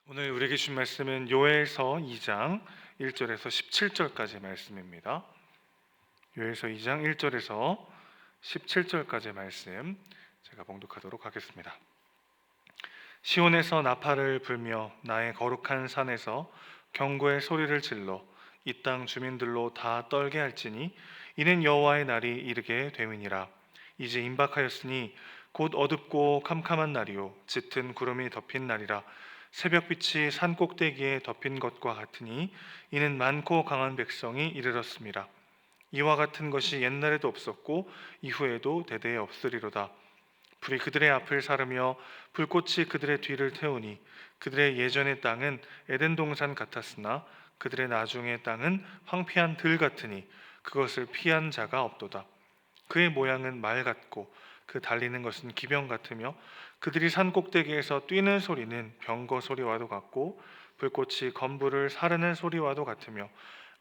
오늘 우리에게 주신 말씀은 요엘서 2장 1절에서 17절까지 말씀입니다. 요엘서 2장 1절에서 17절까지 말씀 제가 봉독하도록 하겠습니다. 시온에서 나팔을 불며 나의 거룩한 산에서 경고의 소리를 질러 이 땅 주민들로 다 떨게 할지니 이는 여호와의 날이 이르게 됨이니라. 이제 임박하였으니 곧 어둡고 캄캄한 날이요 짙은 구름이 덮인 날이라. 새벽빛이 산 꼭대기에 덮인 것과 같으니 이는 많고 강한 백성이 이르렀습니다. 이와 같은 것이 옛날에도 없었고 이후에도 대대에 없으리로다. 불이 그들의 앞을 사르며 불꽃이 그들의 뒤를 태우니 그들의 예전의 땅은 에덴 동산 같았으나 그들의 나중의 땅은 황폐한 들 같으니 그것을 피한 자가 없도다. 그의 모양은 말 같고 그 달리는 것은 기병 같으며 그들이 산 꼭대기에서 뛰는 소리는 병거 소리와도 같고 불꽃이 건불을 사르는 소리와도 같으며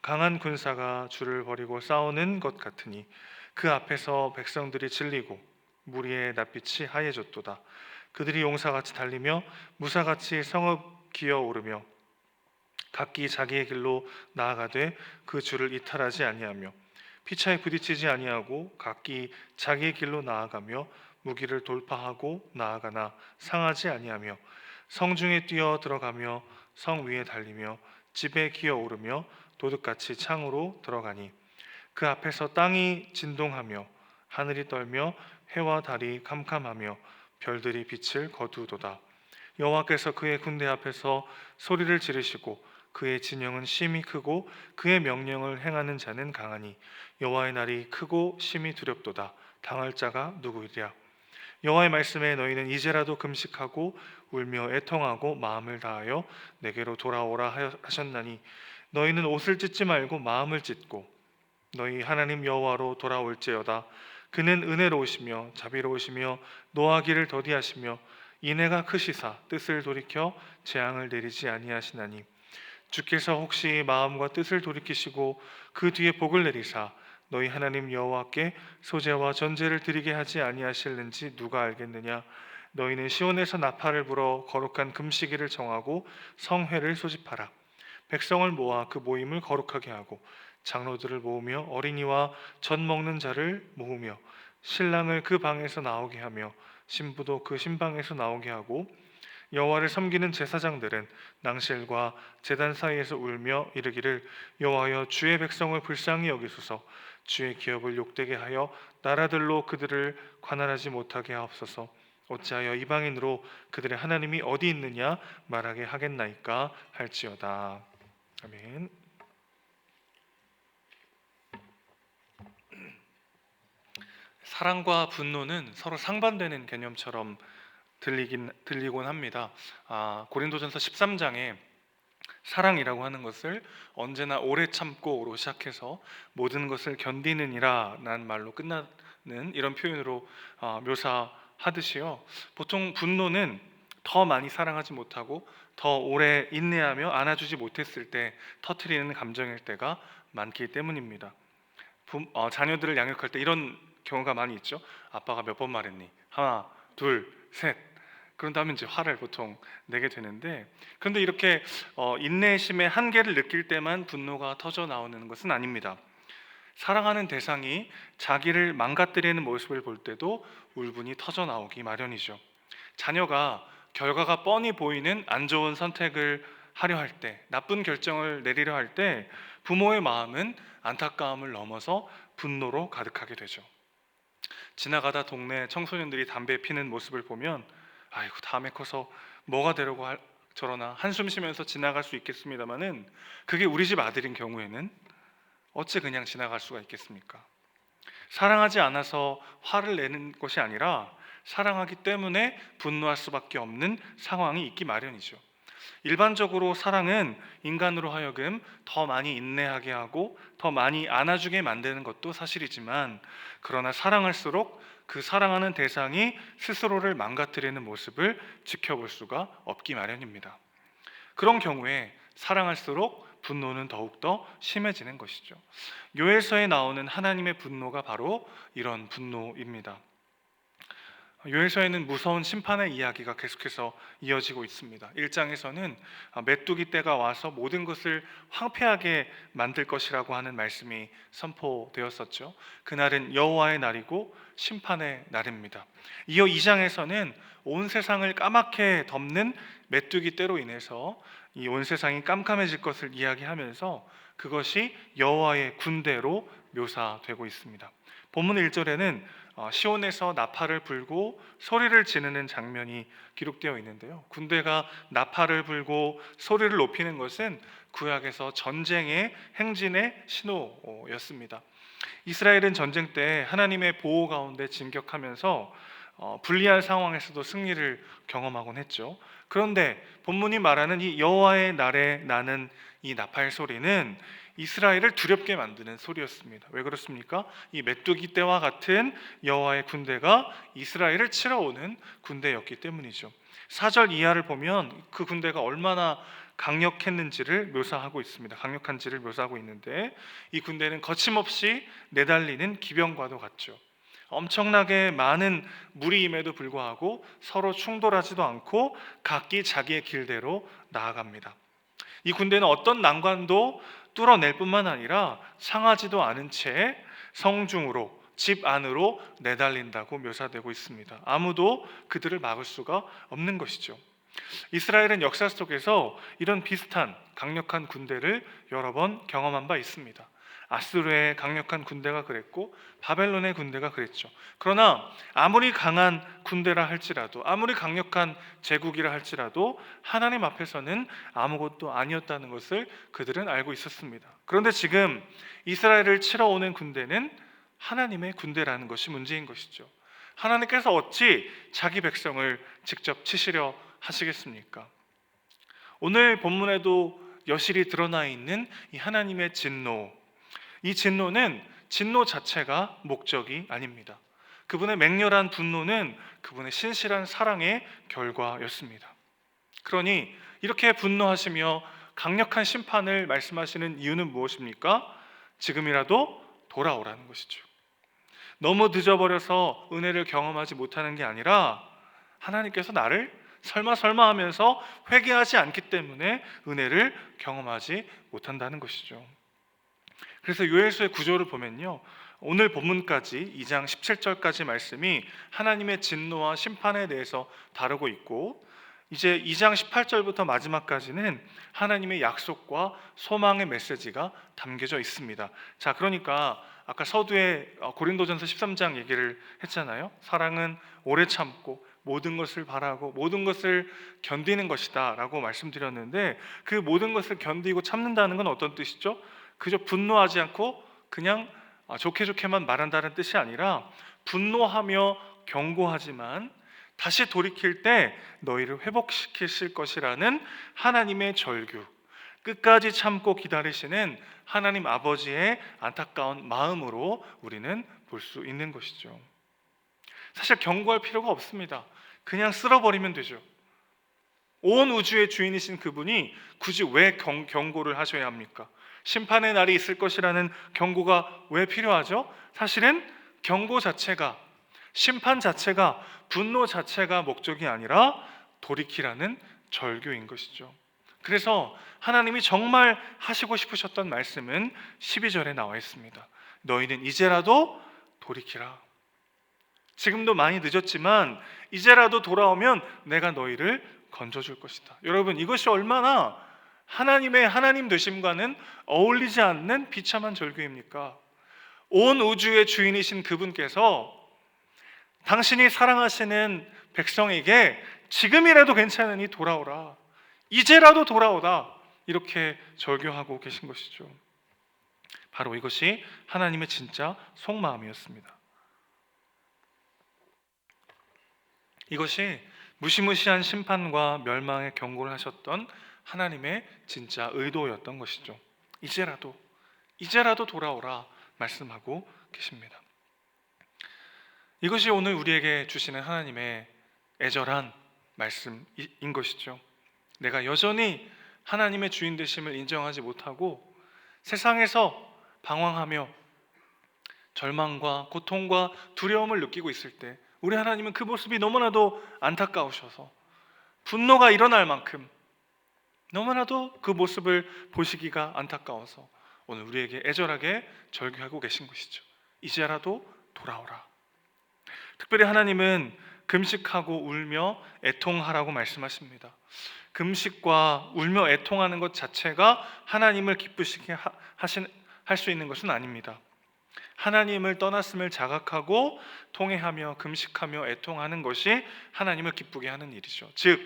강한 군사가 줄을 벌이고 싸우는 것 같으니 그 앞에서 백성들이 질리고 무리의 낯빛이 하얘졌도다. 그들이 용사같이 달리며 무사같이 성읍 기어오르며 각기 자기의 길로 나아가되 그 줄을 이탈하지 아니하며 피차에 부딪히지 아니하고 각기 자기의 길로 나아가며 무기를 돌파하고 나아가나 상하지 아니하며 성중에 뛰어 들어가며 성 위에 달리며 집에 기어오르며 도둑같이 창으로 들어가니 그 앞에서 땅이 진동하며 하늘이 떨며 해와 달이 캄캄하며 별들이 빛을 거두도다. 여호와께서 그의 군대 앞에서 소리를 지르시고 그의 진영은 심히 크고 그의 명령을 행하는 자는 강하니 여호와의 날이 크고 심히 두렵도다. 당할 자가 누구이랴. 여호와의 말씀에 너희는 이제라도 금식하고 울며 애통하고 마음을 다하여 내게로 돌아오라 하셨나니 너희는 옷을 찢지 말고 마음을 찢고 너희 하나님 여호와로 돌아올지어다. 그는 은혜로우시며 자비로우시며 노하기를 더디하시며 인애가 크시사 뜻을 돌이켜 재앙을 내리지 아니하시나니 주께서 혹시 마음과 뜻을 돌이키시고 그 뒤에 복을 내리사 너희 하나님 여호와께 소제와 전제를 드리게 하지 아니하실는지 누가 알겠느냐. 너희는 시온에서 나팔을 불어 거룩한 금식일을 정하고 성회를 소집하라. 백성을 모아 그 모임을 거룩하게 하고 장로들을 모으며 어린이와 젖 먹는 자를 모으며 신랑을 그 방에서 나오게 하며 신부도 그 신방에서 나오게 하고 여호와를 섬기는 제사장들은 낭실과 제단 사이에서 울며 이르기를 여호와여 주의 백성을 불쌍히 여기소서. 주의 기업을 욕되게 하여 나라들로 그들을 관할하지 못하게 하옵소서. 어찌하여 이방인으로 그들의 하나님이 어디 있느냐 말하게 하겠나이까 할지어다. 아멘. 사랑과 분노는 서로 상반되는 개념처럼 들리곤 합니다. 고린도전서 13장에 사랑이라고 하는 것을 언제나 오래 참고로 시작해서 모든 것을 견디느니라 라는 말로 끝나는 이런 표현으로 묘사하듯이요. 보통 분노는 더 많이 사랑하지 못하고 더 오래 인내하며 안아주지 못했을 때 터뜨리는 감정일 때가 많기 때문입니다. 자녀들을 양육할 때 이런 경우가 많이 있죠. 아빠가 몇 번 말했니? 하나, 둘, 셋. 그런 다음에 이제 화를 보통 내게 되는데, 그런데 이렇게 인내심의 한계를 느낄 때만 분노가 터져 나오는 것은 아닙니다. 사랑하는 대상이 자기를 망가뜨리는 모습을 볼 때도 울분이 터져 나오기 마련이죠. 자녀가 결과가 뻔히 보이는 안 좋은 선택을 하려 할 때, 나쁜 결정을 내리려 할 때 부모의 마음은 안타까움을 넘어서 분노로 가득하게 되죠. 지나가다 동네 청소년들이 담배 피는 모습을 보면 아이고 다음에 커서 뭐가 되려고 저러나 한숨 쉬면서 지나갈 수 있겠습니다마는 그게 우리 집 아들인 경우에는 어째 그냥 지나갈 수가 있겠습니까? 사랑하지 않아서 화를 내는 것이 아니라 사랑하기 때문에 분노할 수밖에 없는 상황이 있기 마련이죠. 일반적으로 사랑은 인간으로 하여금 더 많이 인내하게 하고 더 많이 안아주게 만드는 것도 사실이지만, 그러나 사랑할수록 그 사랑하는 대상이 스스로를 망가뜨리는 모습을 지켜볼 수가 없기 마련입니다. 그런 경우에 사랑할수록 분노는 더욱더 심해지는 것이죠. 요엘서에 나오는 하나님의 분노가 바로 이런 분노입니다. 요엘서에는 무서운 심판의 이야기가 계속해서 이어지고 있습니다. 1장에서는 메뚜기 떼가 와서 모든 것을 황폐하게 만들 것이라고 하는 말씀이 선포되었었죠. 그날은 여호와의 날이고 심판의 날입니다. 이어 2장에서는 온 세상을 까맣게 덮는 메뚜기 떼로 인해서 이 온 세상이 깜깜해질 것을 이야기하면서 그것이 여호와의 군대로 묘사되고 있습니다. 본문 1절에는 시온에서 나팔을 불고 소리를 지르는 장면이 기록되어 있는데요. 군대가 나팔을 불고 소리를 높이는 것은 구약에서 전쟁의 행진의 신호였습니다. 이스라엘은 전쟁 때 하나님의 보호 가운데 진격하면서 불리한 상황에서도 승리를 경험하곤 했죠. 그런데 본문이 말하는 이 여호와의 날에 나는 이 나팔 소리는 이스라엘을 두렵게 만드는 소리였습니다. 왜 그렇습니까? 이 메뚜기 떼와 같은 여호와의 군대가 이스라엘을 치러 오는 군대였기 때문이죠. 4절 이하를 보면 그 군대가 얼마나 강력했는지를 묘사하고 있습니다. 강력한지를 묘사하고 있는데 이 군대는 거침없이 내달리는 기병과도 같죠. 엄청나게 많은 무리임에도 불구하고 서로 충돌하지도 않고 각기 자기의 길대로 나아갑니다. 이 군대는 어떤 난관도 뚫어낼 뿐만 아니라 상하지도 않은 채 성중으로 집 안으로 내달린다고 묘사되고 있습니다. 아무도 그들을 막을 수가 없는 것이죠. 이스라엘은 역사 속에서 이런 비슷한 강력한 군대를 여러 번 경험한 바 있습니다. 아수르의 강력한 군대가 그랬고 바벨론의 군대가 그랬죠. 그러나 아무리 강한 군대라 할지라도 아무리 강력한 제국이라 할지라도 하나님 앞에서는 아무것도 아니었다는 것을 그들은 알고 있었습니다. 그런데 지금 이스라엘을 치러 오는 군대는 하나님의 군대라는 것이 문제인 것이죠. 하나님께서 어찌 자기 백성을 직접 치시려 하시겠습니까? 오늘 본문에도 여실히 드러나 있는 이 하나님의 진노, 이 진노는 진노 자체가 목적이 아닙니다. 그분의 맹렬한 분노는 그분의 신실한 사랑의 결과였습니다. 그러니 이렇게 분노하시며 강력한 심판을 말씀하시는 이유는 무엇입니까? 지금이라도 돌아오라는 것이죠. 너무 늦어버려서 은혜를 경험하지 못하는 게 아니라 하나님께서 나를 설마 하면서 회개하지 않기 때문에 은혜를 경험하지 못한다는 것이죠. 그래서 요엘서의 구조를 보면요, 오늘 본문까지 2장 17절까지 말씀이 하나님의 진노와 심판에 대해서 다루고 있고, 이제 2장 18절부터 마지막까지는 하나님의 약속과 소망의 메시지가 담겨져 있습니다. 자, 그러니까 아까 서두에 고린도전서 13장 얘기를 했잖아요. 사랑은 오래 참고 모든 것을 바라고 모든 것을 견디는 것이다 라고 말씀드렸는데, 그 모든 것을 견디고 참는다는 건 어떤 뜻이죠? 그저 분노하지 않고 그냥 좋게만 말한다는 뜻이 아니라 분노하며 경고하지만 다시 돌이킬 때 너희를 회복시키실 것이라는 하나님의 절규, 끝까지 참고 기다리시는 하나님 아버지의 안타까운 마음으로 우리는 볼 수 있는 것이죠. 사실 경고할 필요가 없습니다. 그냥 쓸어버리면 되죠. 온 우주의 주인이신 그분이 굳이 왜 경고를 하셔야 합니까? 심판의 날이 있을 것이라는 경고가 왜 필요하죠? 사실은 경고 자체가, 심판 자체가, 분노 자체가 목적이 아니라 돌이키라는 절규인 것이죠. 그래서 하나님이 정말 하시고 싶으셨던 말씀은 12절에 나와 있습니다. 너희는 이제라도 돌이키라. 지금도 많이 늦었지만 이제라도 돌아오면 내가 너희를 건져줄 것이다. 여러분, 이것이 얼마나 하나님의 하나님 되심과는 어울리지 않는 비참한 절규입니까? 온 우주의 주인이신 그분께서 당신이 사랑하시는 백성에게 지금이라도 괜찮으니 돌아오라, 이제라도 돌아오다, 이렇게 절규하고 계신 것이죠. 바로 이것이 하나님의 진짜 속마음이었습니다. 이것이 무시무시한 심판과 멸망의 경고를 하셨던 하나님의 진짜 의도였던 것이죠. 이제라도 돌아오라 말씀하고 계십니다. 이것이 오늘 우리에게 주시는 하나님의 애절한 말씀인 것이죠. 내가 여전히 하나님의 주인 되심을 인정하지 못하고 세상에서 방황하며 절망과 고통과 두려움을 느끼고 있을 때 우리 하나님은 그 모습이 너무나도 안타까우셔서 분노가 일어날 만큼 너무나도 그 모습을 보시기가 안타까워서 오늘 우리에게 애절하게 절규하고 계신 것이죠. 이제라도 돌아오라. 특별히 하나님은 금식하고 울며 애통하라고 말씀하십니다. 금식과 울며 애통하는 것 자체가 하나님을 기쁘시게 할 수 있는 것은 아닙니다. 하나님을 떠났음을 자각하고 통회하며 금식하며 애통하는 것이 하나님을 기쁘게 하는 일이죠. 즉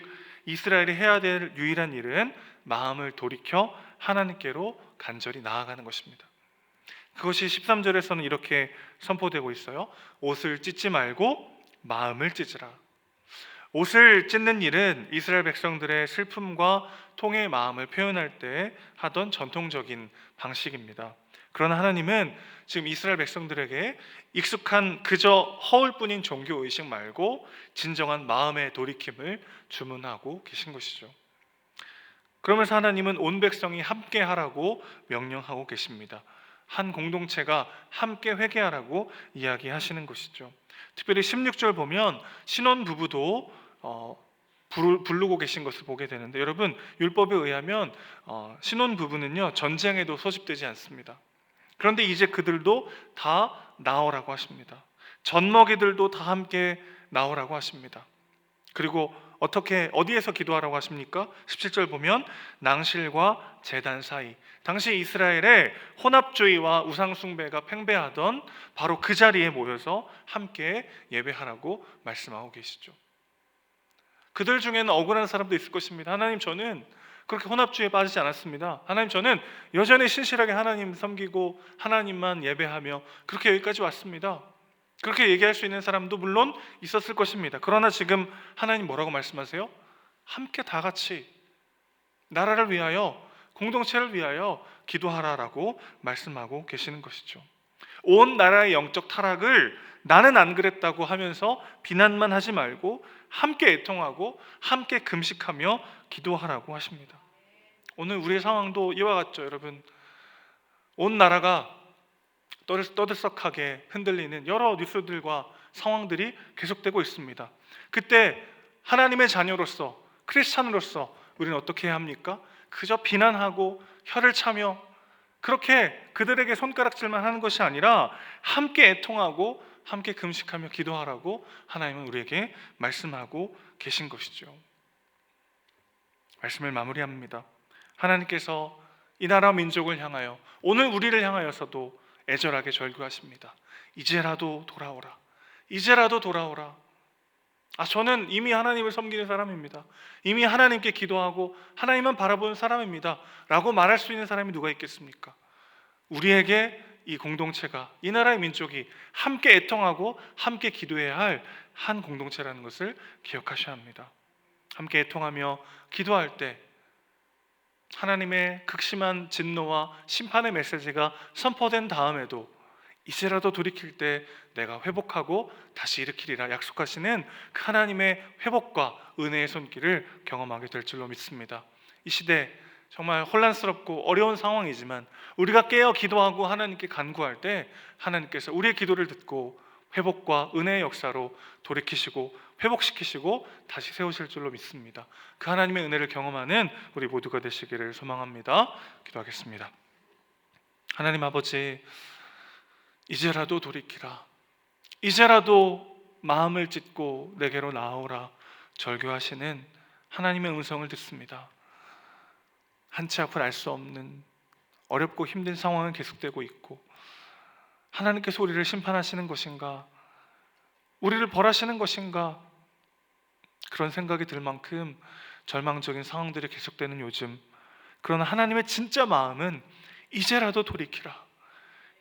이스라엘이 해야 될 유일한 일은 마음을 돌이켜 하나님께로 간절히 나아가는 것입니다. 그것이 13절에서는 이렇게 선포되고 있어요. 옷을 찢지 말고 마음을 찢으라. 옷을 찢는 일은 이스라엘 백성들의 슬픔과 통회의 마음을 표현할 때 하던 전통적인 방식입니다. 그러나 하나님은 지금 이스라엘 백성들에게 익숙한 그저 허울뿐인 종교의식 말고 진정한 마음의 돌이킴을 주문하고 계신 것이죠. 그러면서 하나님은 온 백성이 함께 하라고 명령하고 계십니다. 한 공동체가 함께 회개하라고 이야기하시는 것이죠. 특별히 16절 보면 신혼부부도 부르고 계신 것을 보게 되는데, 여러분 율법에 의하면 신혼부부는요 전쟁에도 소집되지 않습니다. 그런데 이제 그들도 다 나오라고 하십니다. 젖먹이들도 다 함께 나오라고 하십니다. 그리고 어디에서 기도하라고 하십니까? 17절 보면 낭실과 제단 사이, 당시 이스라엘의 혼합주의와 우상숭배가 팽배하던 바로 그 자리에 모여서 함께 예배하라고 말씀하고 계시죠. 그들 중에는 억울한 사람도 있을 것입니다. 하나님, 저는 그렇게 혼합주의에 빠지지 않았습니다. 하나님, 저는 여전히 신실하게 하나님 섬기고 하나님만 예배하며 그렇게 여기까지 왔습니다. 그렇게 얘기할 수 있는 사람도 물론 있었을 것입니다. 그러나 지금 하나님 뭐라고 말씀하세요? 함께 다 같이 나라를 위하여, 공동체를 위하여 기도하라라고 말씀하고 계시는 것이죠. 온 나라의 영적 타락을 나는 안 그랬다고 하면서 비난만 하지 말고 함께 애통하고 함께 금식하며 기도하라고 하십니다. 오늘 우리의 상황도 이와 같죠, 여러분. 온 나라가 떠들썩하게 흔들리는 여러 뉴스들과 상황들이 계속되고 있습니다. 그때 하나님의 자녀로서, 크리스찬으로서 우리는 어떻게 해야 합니까? 그저 비난하고 혀를 차며 그렇게 그들에게 손가락질만 하는 것이 아니라 함께 애통하고 함께 금식하며 기도하라고 하나님은 우리에게 말씀하고 계신 것이죠. 말씀을 마무리합니다. 하나님께서 이 나라 민족을 향하여, 오늘 우리를 향하여서도 애절하게 절규하십니다. 이제라도 돌아오라. 이제라도 돌아오라. 저는 이미 하나님을 섬기는 사람입니다. 이미 하나님께 기도하고 하나님만 바라보는 사람입니다 라고 말할 수 있는 사람이 누가 있겠습니까? 우리에게 이 공동체가, 이 나라의 민족이 함께 애통하고 함께 기도해야 할 한 공동체라는 것을 기억하셔야 합니다. 함께 애통하며 기도할 때 하나님의 극심한 진노와 심판의 메시지가 선포된 다음에도 이제라도 돌이킬 때 내가 회복하고 다시 일으키리라 약속하시는 그 하나님의 회복과 은혜의 손길을 경험하게 될 줄로 믿습니다. 이 시대 정말 혼란스럽고 어려운 상황이지만 우리가 깨어 기도하고 하나님께 간구할 때 하나님께서 우리의 기도를 듣고 회복과 은혜의 역사로 돌이키시고 회복시키시고 다시 세우실 줄로 믿습니다. 그 하나님의 은혜를 경험하는 우리 모두가 되시기를 소망합니다. 기도하겠습니다. 하나님 아버지, 이제라도 돌이키라, 이제라도 마음을 찢고 내게로 나오라 절규하시는 하나님의 음성을 듣습니다. 한치 앞을 알 수 없는 어렵고 힘든 상황은 계속되고 있고, 하나님께서 우리를 심판하시는 것인가, 우리를 벌하시는 것인가, 그런 생각이 들 만큼 절망적인 상황들이 계속되는 요즘, 그러나 하나님의 진짜 마음은 이제라도 돌이키라,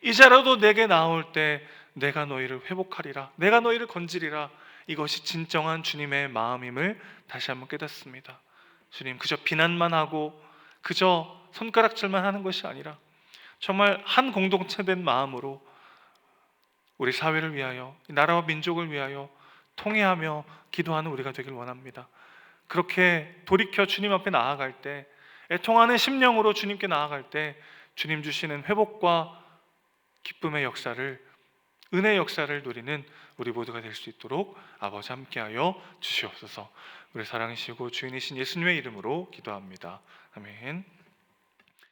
이제라도 내게 나올 때 내가 너희를 회복하리라, 내가 너희를 건지리라, 이것이 진정한 주님의 마음임을 다시 한번 깨닫습니다. 주님, 그저 비난만 하고 그저 손가락질만 하는 것이 아니라 정말 한 공동체 된 마음으로 우리 사회를 위하여, 나라와 민족을 위하여 통회하며 기도하는 우리가 되길 원합니다. 그렇게 돌이켜 주님 앞에 나아갈 때, 애통하는 심령으로 주님께 나아갈 때 주님 주시는 회복과 기쁨의 역사를, 은혜 역사를 누리는 우리 모두가 될 수 있도록 아버지 함께하여 주시옵소서. 우리 사랑이시고 주인이신 예수님의 이름으로 기도합니다. 아멘.